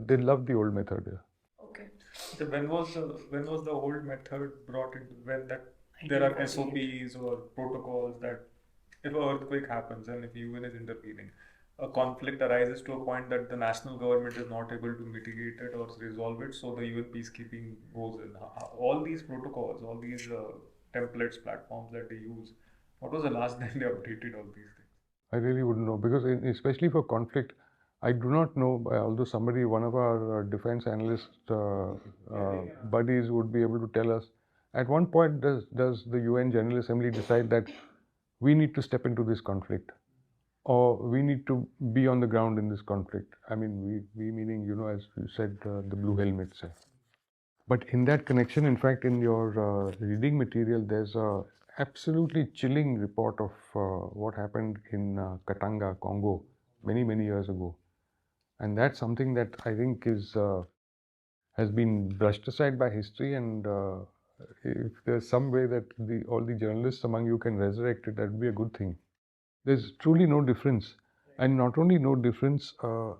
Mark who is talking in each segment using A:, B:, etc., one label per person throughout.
A: they love the old method. Yeah.
B: Okay. So when was the old method brought into when that there are SOPs or protocols that if an earthquake happens and if UN is intervening, a conflict arises to a point that the national government is not able to mitigate it or resolve it, so the UN peacekeeping goes in. All these protocols, all these templates, platforms that they use, what was the last time they updated all these things?
A: I really wouldn't know because especially for conflict, I do not know. Although somebody, one of our defense analyst buddies, would be able to tell us. At one point, does the UN General Assembly decide that we need to step into this conflict, or we need to be on the ground in this conflict? I mean, we meaning, as you said, the blue helmets. But in that connection, in fact, in your reading material, there's a absolutely chilling report of what happened in Katanga, Congo, many years ago, and that's something that I think is has been brushed aside by history. And if there's some way that all the journalists among you can resurrect it, that would be a good thing. There's truly no difference, and not only no difference. I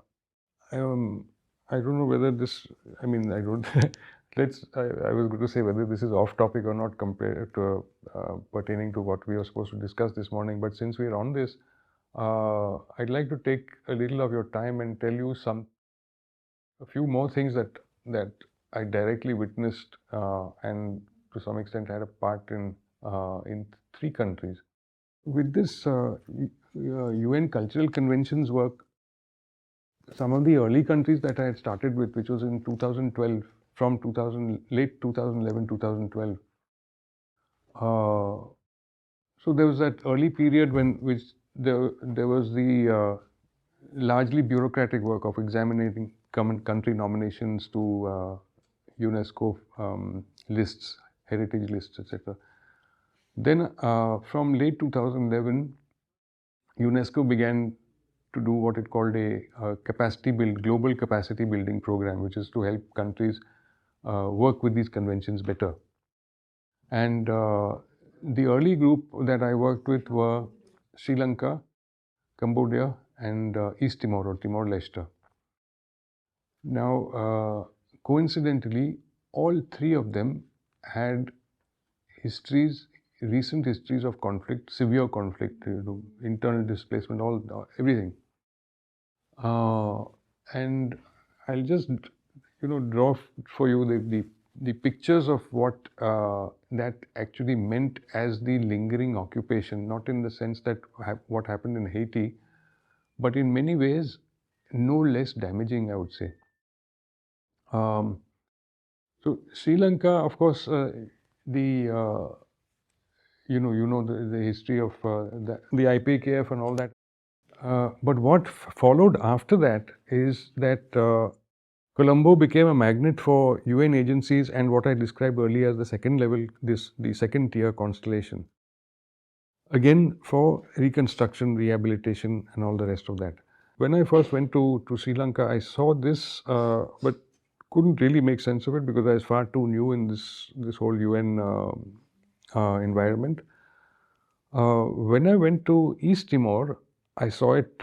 A: don't know whether this. I mean, I don't. I was going to say whether this is off topic or not compared to pertaining to what we were supposed to discuss this morning. But since we are on this, I'd like to take a little of your time and tell you a few more things that I directly witnessed and to some extent had a part in three countries. With this UN cultural conventions work, some of the early countries that I had started with, which was in 2012, from 2000, late 2011, 2012. So there was that early period which there was the largely bureaucratic work of examining country nominations to UNESCO lists, heritage lists, etc. Then from late 2011, UNESCO began to do what it called a global capacity building program, which is to help countries work with these conventions better. And the early group that I worked with were Sri Lanka, Cambodia, and East Timor or Timor Leste. Now, coincidentally, all three of them had recent histories of conflict, severe conflict, internal displacement, everything. And I'll just, draw for you the pictures of what that actually meant as the lingering occupation, not in the sense that what happened in Haiti, but in many ways no less damaging, I would say. So Sri Lanka, of course, the the history of the IPKF and all that. But what followed after that is that Colombo became a magnet for UN agencies and what I described earlier as the second level, the second tier constellation. Again, for reconstruction, rehabilitation, and all the rest of that. When I first went to Sri Lanka, I saw this, but couldn't really make sense of it because I was far too new in this whole UN environment. When I went to East Timor, I saw it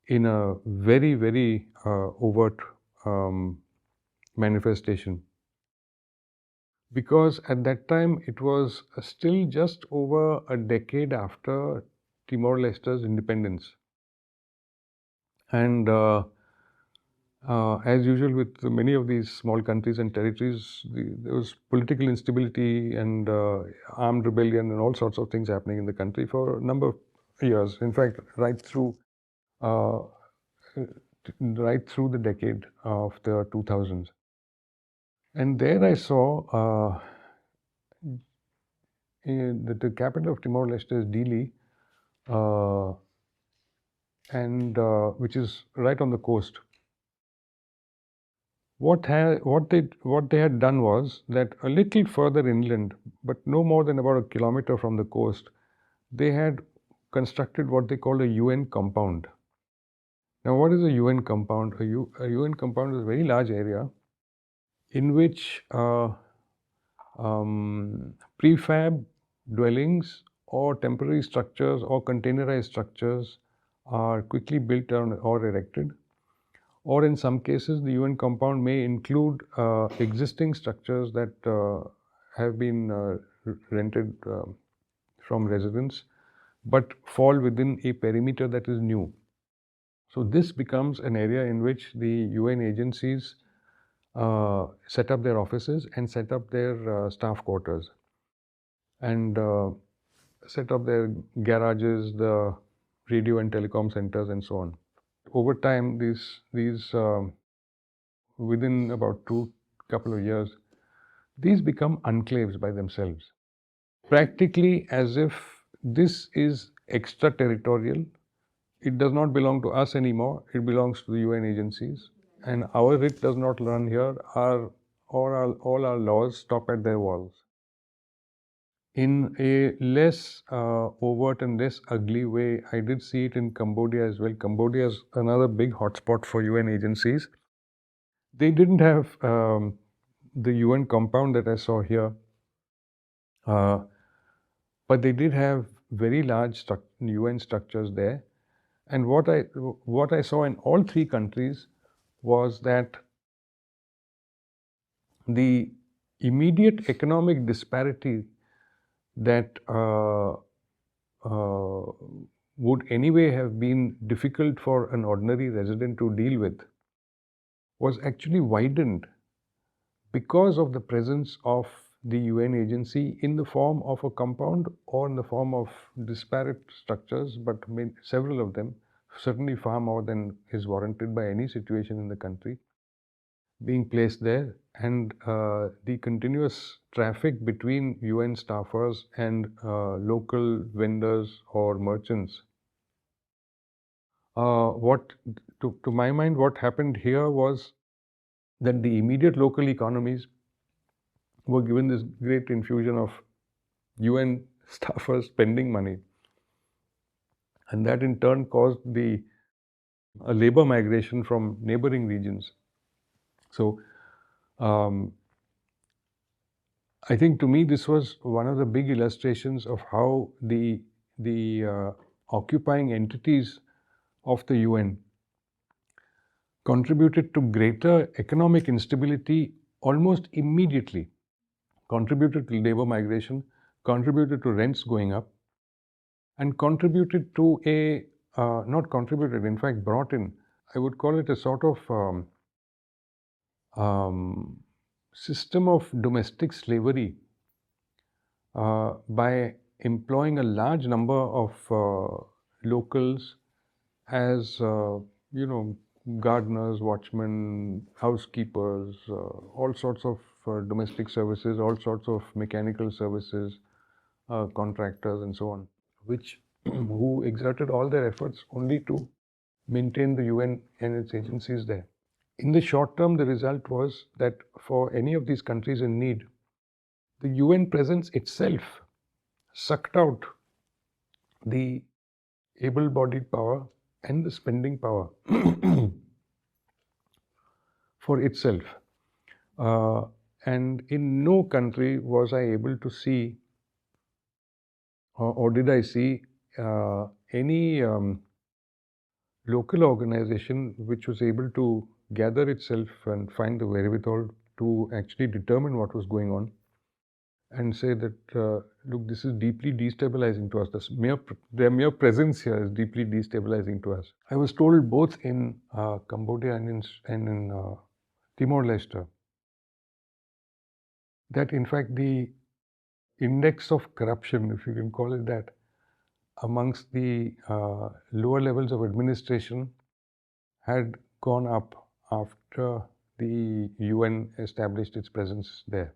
A: in a very overt manifestation. Because at that time it was still just over a decade after Timor Leste's independence. And as usual with many of these small countries and territories, there was political instability and armed rebellion and all sorts of things happening in the country for a number of years. In fact, uh, right through the decade of the 2000s. And there I saw the capital of Timor-Leste is Dili, and which is right on the coast. What they had done was that a little further inland, but no more than about a kilometer from the coast, they had constructed what they called a UN compound. Now, what is a UN compound? A UN compound is a very large area in which prefab dwellings or temporary structures or containerized structures are quickly built or erected, or in some cases, the UN compound may include existing structures that have been rented from residents, but fall within a perimeter that is new. So this becomes an area in which the UN agencies set up their offices and set up their staff quarters, and set up their garages, the radio and telecom centers, and so on. Over time, these within about couple of years, these become enclaves by themselves, practically as if this is extraterritorial. It does not belong to us anymore. It belongs to the UN agencies, and our writ does not run here. All our laws stop at their walls. In a less overt and less ugly way, I did see it in Cambodia as well. Cambodia is another big hotspot for UN agencies. They didn't have the UN compound that I saw here, uh, but they did have very large UN structures there. And what I saw in all three countries was that the immediate economic disparity that would anyway have been difficult for an ordinary resident to deal with was actually widened because of the presence of the UN agency in the form of a compound or in the form of disparate structures, but several of them, certainly far more than is warranted by any situation in the country, being placed there, and the continuous traffic between UN staffers and local vendors or merchants. What, to my mind, what happened here was that the immediate local economies were given this great infusion of UN staffers spending money, and that in turn caused the labor migration from neighboring regions. So, I think to me this was one of the big illustrations of how the occupying entities of the UN contributed to greater economic instability almost immediately, contributed to labor migration, contributed to rents going up, and contributed to a not contributed, in fact, brought in. I would call it a sort of system of domestic slavery by employing a large number of locals as gardeners, watchmen, housekeepers, all sorts of domestic services, all sorts of mechanical services, contractors, and so on, which who exerted all their efforts only to maintain the UN and its agencies there. In the short term, the result was that for any of these countries in need, the UN presence itself sucked out the able-bodied power and the spending power for itself. And in no country was I able to see, or did I see, any local organization which was able to gather itself and find the wherewithal to actually determine what was going on and say that, look, this is deeply destabilizing to us. Their mere presence here is deeply destabilizing to us. I was told both in Cambodia and in Timor Leste that, in fact, the index of corruption, if you can call it that, amongst the lower levels of administration had gone up after the UN established its presence there.